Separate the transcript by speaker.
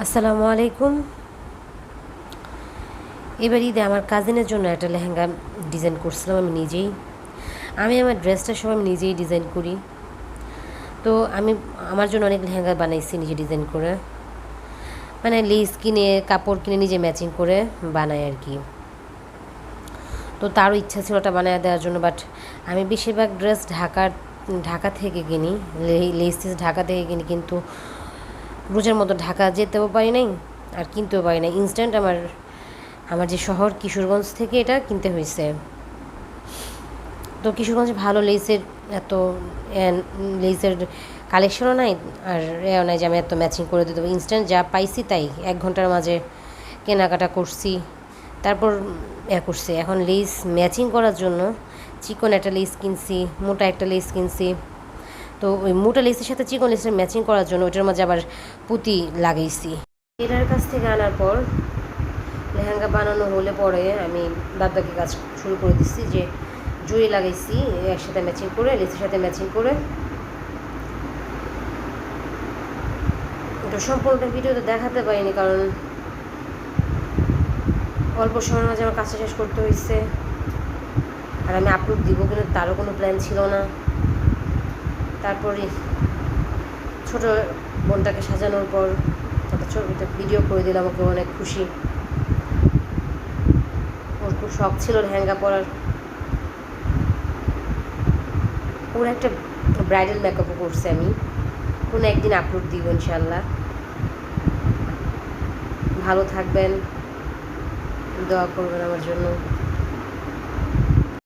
Speaker 1: আসসালামু আলাইকুম। এবার ঈদে আমার কাজিনের জন্য একটা লেহেঙ্গা ডিজাইন করছিলাম আমি নিজেই। আমি আমার ড্রেসটা সব আমি নিজেই ডিজাইন করি। তো আমি আমার জন্য অনেক লেহেঙ্গা বানাইছি নিজে ডিজাইন করে, মানে লেস কিনে কাপড় কিনে নিজে ম্যাচিং করে বানাই আর কি। তো তারও ইচ্ছা ছিল ওটা বানিয়ে দেওয়ার জন্য, বাট আমি বেশিরভাগ ড্রেস ঢাকা থেকে কিনি, লেস ঢাকা থেকে কিনি, কিন্তু রোজের মতো ঢাকা যেতেও পারি নাই আর কিনতেও পারি না। ইনস্ট্যান্ট আমার আমার যে শহর কিশোরগঞ্জ থেকে এটা কিনতে হয়েছে। তো কিশোরগঞ্জে ভালো লেসের এত লেসের কালেকশনও নাই, আর এও নাই যে আমি এত ম্যাচিং করে দিতে পারবো। ইনস্ট্যান্ট যা পাইছি তাই 1 ঘন্টার মাঝে কেনাকাটা করছি, তারপর করছি। এখন লেস ম্যাচিং করার জন্য চিকন একটা লেস কিনছি, মোটা একটা লেস কিনছি। তো ওই মোটা লেসের সাথে চিকন লেসের ম্যাচিং করার জন্য ওইটার মাঝে আবার পুঁতি লাগাইছি। এটার কাছ থেকে আনার পর লেহেঙ্গা বানানো হলে পরে আমি বাদবাকি কাজ শুরু করে দিচ্ছি, যে জড়ি লাগাইছি একসাথে ম্যাচিং করে, লেসের সাথে ম্যাচিং করে। এটা সম্পূর্ণটা ভিডিওতে দেখাতে পারিনি, কারণ অল্প সময়ের মাঝে আমার কাজটা শেষ করতে হয়েছে, আর আমি আপলোড দিব কিন্তু তারও কোনো প্ল্যান ছিল না। তারপরে ছোট বোনটাকে সাজানোর পর একটা ছোটো ভিডিও করে দিলাম, ওকে অনেক খুশি। ওর খুব শখ ছিল লেহেঙ্গা পরার। ওর একটা ব্রাইডাল মেকআপও করছে, আমি কোনো একদিন আপলোড দিব ইনশাল্লাহ। ভালো থাকবেন, দোয়া করবেন আমার জন্য।